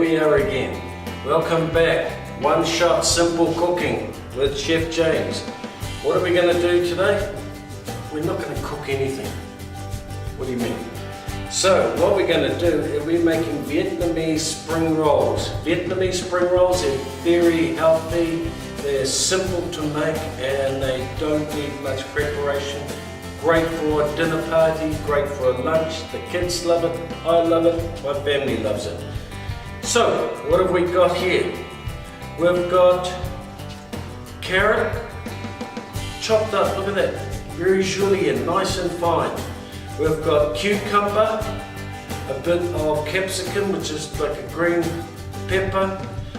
we are again. Welcome back. One shot simple cooking with Chef James. What are we going to do today? We're not going to cook anything. What do you mean? So what we're going to do is we're making Vietnamese spring rolls. Vietnamese spring rolls are very healthy, they're simple to make and they don't need much preparation. Great for a dinner party, great for a lunch. The kids love it, I love it, my family loves it. So what have we got here? We've got carrot chopped up, look at that, very julienne, nice and fine. We've got cucumber, a bit of capsicum, which is like a green pepper,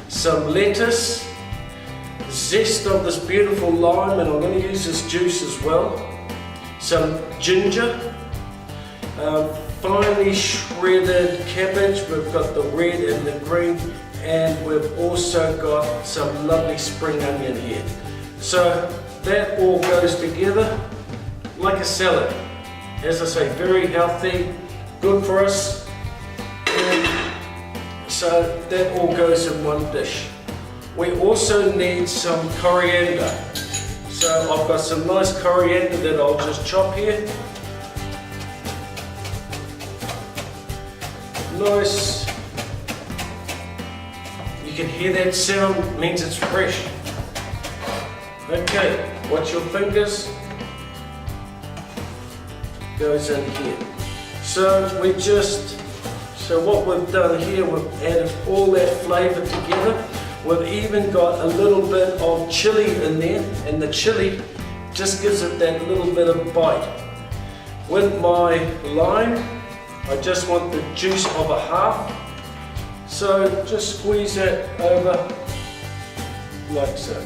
some lettuce, zest of this beautiful lime, and I'm going to use this juice as well, some ginger, finely shredded cabbage, we've got the red and the green, and we've also got some lovely spring onion here. So that all goes together like a salad. As I say, very healthy, good for us, and so that all goes in one dish. We also need some coriander. So I've got some nice coriander that I'll just chop here. Nice. You can hear that sound, means it's fresh. Okay, watch your fingers. Goes in here. So what we've done here, we've added all that flavour together. We've even got a little bit of chili in there, and the chili just gives it that little bit of bite. With my lime, I just want the juice of a half. So just squeeze that over like so.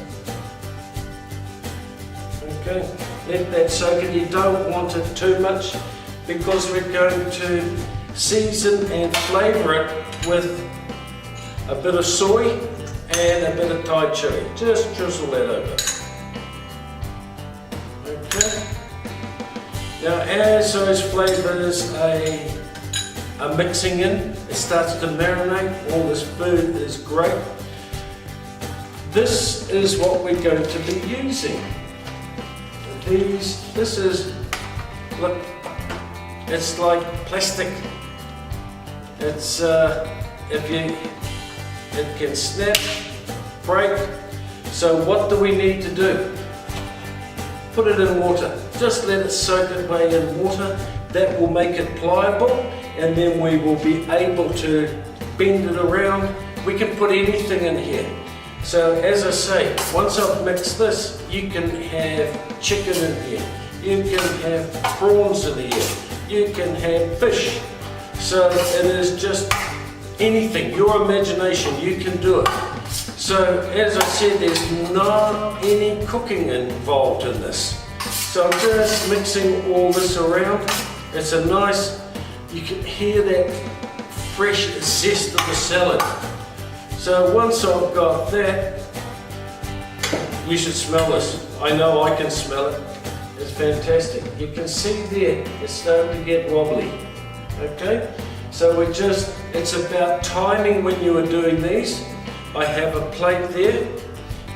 Okay, let that soak in. You don't want it too much because we're going to season and flavour it with a bit of soy and a bit of Thai chili. Just drizzle that over. Okay. Now as those flavours are mixing in, it starts to marinate. All this food is great. This is what we're going to be using. This is, look, it's like plastic. It's it can snap, break. So what do we need to do? Put it in water. Just let it soak away in water. That will make it pliable, and then we will be able to bend it around. We can put anything in here. So as I say, once I've mixed this, you can have chicken in here, you can have prawns in here, you can have fish. So it is just anything, your imagination, you can do it. So as I said, there's not any cooking involved in this. So I'm just mixing all this around. It's a nice, you can hear that fresh zest of the salad. So once I've got that, you should smell this. I know I can smell it. It's fantastic. You can see there, it's starting to get wobbly. Okay? So it's about timing when you are doing these. I have a plate there,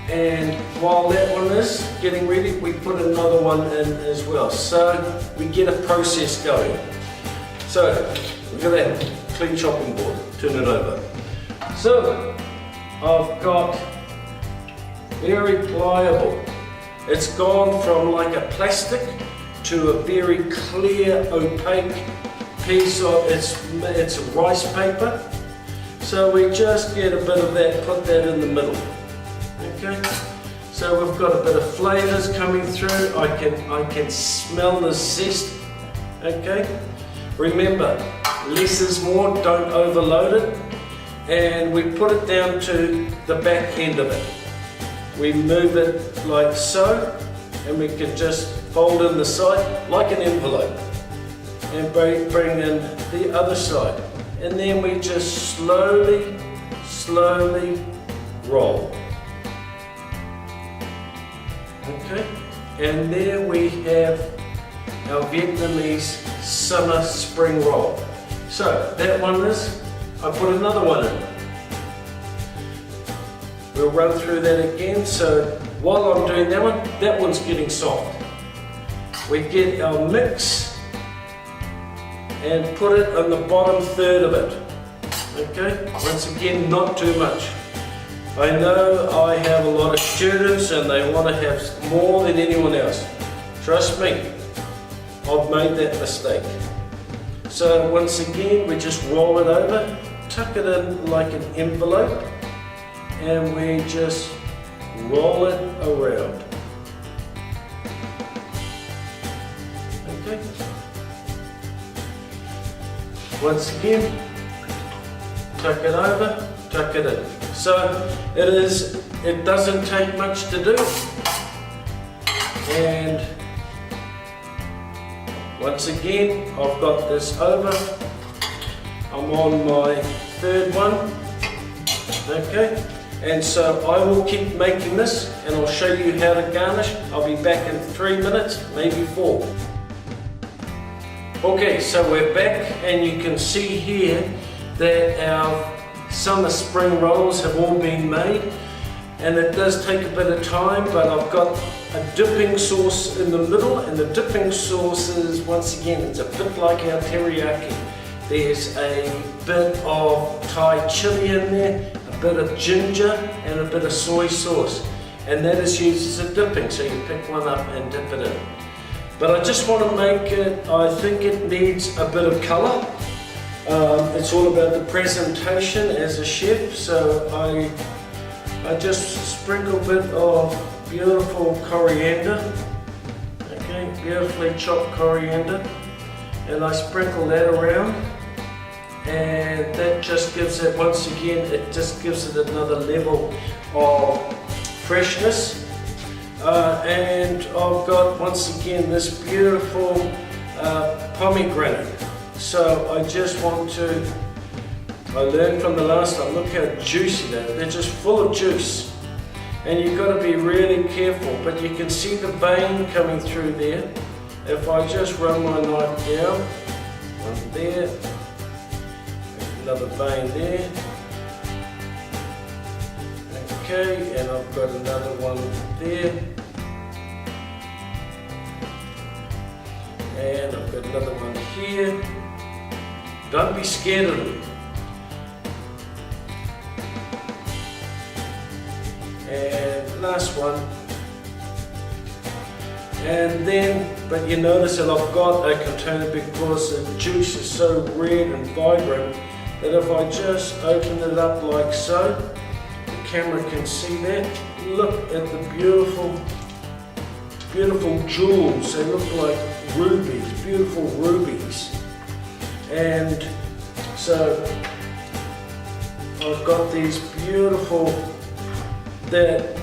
and while that one is getting ready, we put another one in as well. So we get a process going. So look at that, clean chopping board, turn it over. So I've got very pliable. It's gone from like a plastic to a very clear, opaque piece of, it's rice paper. So we just get a bit of that, put that in the middle. Okay. So we've got a bit of flavours coming through. I can smell the zest. Okay. Remember, less is more. Don't overload it. And we put it down to the back end of it. We move it like so, and we can just fold in the side like an envelope and bring in the other side. And then we just slowly roll. Okay, and there we have our Vietnamese summer spring roll. So that one is, I put another one in. We'll run through that again. So while I'm doing that one's getting soft. We get our mix and put it on the bottom third of it. Okay, once again, not too much. I know I have a lot of students and they want to have more than anyone else. Trust me, I've made that mistake. So once again, we just roll it over, tuck it in like an envelope, and we just roll it around. Okay. Once again, tuck it over, tuck it in. So it doesn't take much to do. And once again, I've got this over. I'm on my third one. Okay. And so I will keep making this and I'll show you how to garnish. I'll be back in 3 minutes, maybe 4. Okay, so we're back and you can see here that our summer spring rolls have all been made, and it does take a bit of time, but I've got a dipping sauce in the middle, and the dipping sauce is, once again, it's a bit like our teriyaki. There's a bit of Thai chili in there, a bit of ginger and a bit of soy sauce, and that is used as a dipping, so you pick one up and dip it in. But I just want to make it, I think it needs a bit of colour. It's all about the presentation as a chef, so I just sprinkle a bit of beautiful coriander, okay, beautifully chopped coriander, and I sprinkle that around, and that just gives it, once again, it just gives it another level of freshness. And I've got, once again, this beautiful pomegranate. So I just want to, I learned from the last time, look how juicy they are. They're just full of juice. And you've got to be really careful, but you can see the vein coming through there. If I just run my knife down, one there, another vein there. Okay, and I've got another one there. And I've got another one here. Don't be scared of them. And last one. And then, but you notice that I've got a container because the juice is so red and vibrant that if I just open it up like so, the camera can see that. Look at the beautiful, beautiful jewels. They look like rubies, beautiful rubies. And so I've got these beautiful, that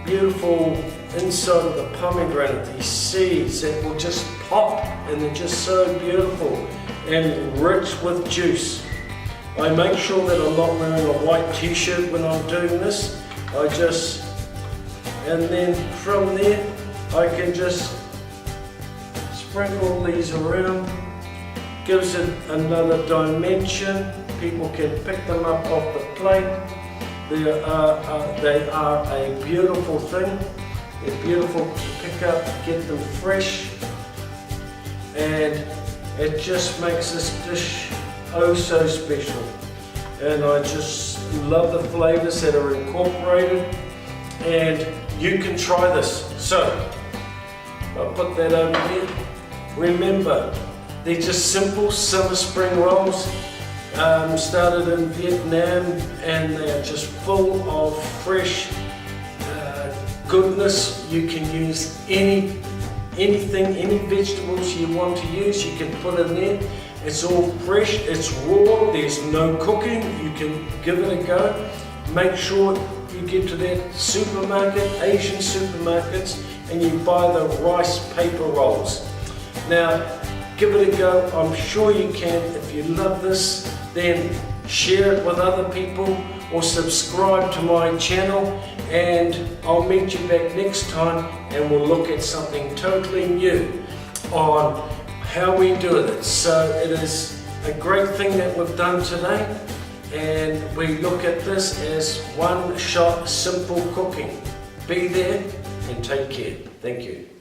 beautiful inside of the pomegranate, these seeds that will just pop, and they're just so beautiful and rich with juice. I make sure that I'm not wearing a white t-shirt when I'm doing this. And then from there I can just sprinkle these around. Gives it another dimension. People can pick them up off the plate. They are a beautiful thing. They're beautiful to pick up, get them fresh, and it just makes this dish oh so special. And I just love the flavors that are incorporated, and you can try this. So I'll put that over here. Remember, they're just simple summer spring rolls, started in Vietnam, and they're just full of fresh goodness. You can use anything, any vegetables you want to use, you can put in there. It's all fresh, it's raw, there's no cooking, you can give it a go. Make sure you get to that supermarket, Asian supermarkets, and you buy the rice paper rolls. Now, give it a go. I'm sure you can. If you love this, then share it with other people or subscribe to my channel, and I'll meet you back next time and we'll look at something totally new on how we do it. So it is a great thing that we've done today, and we look at this as one shot simple cooking. Be there and take care. Thank you.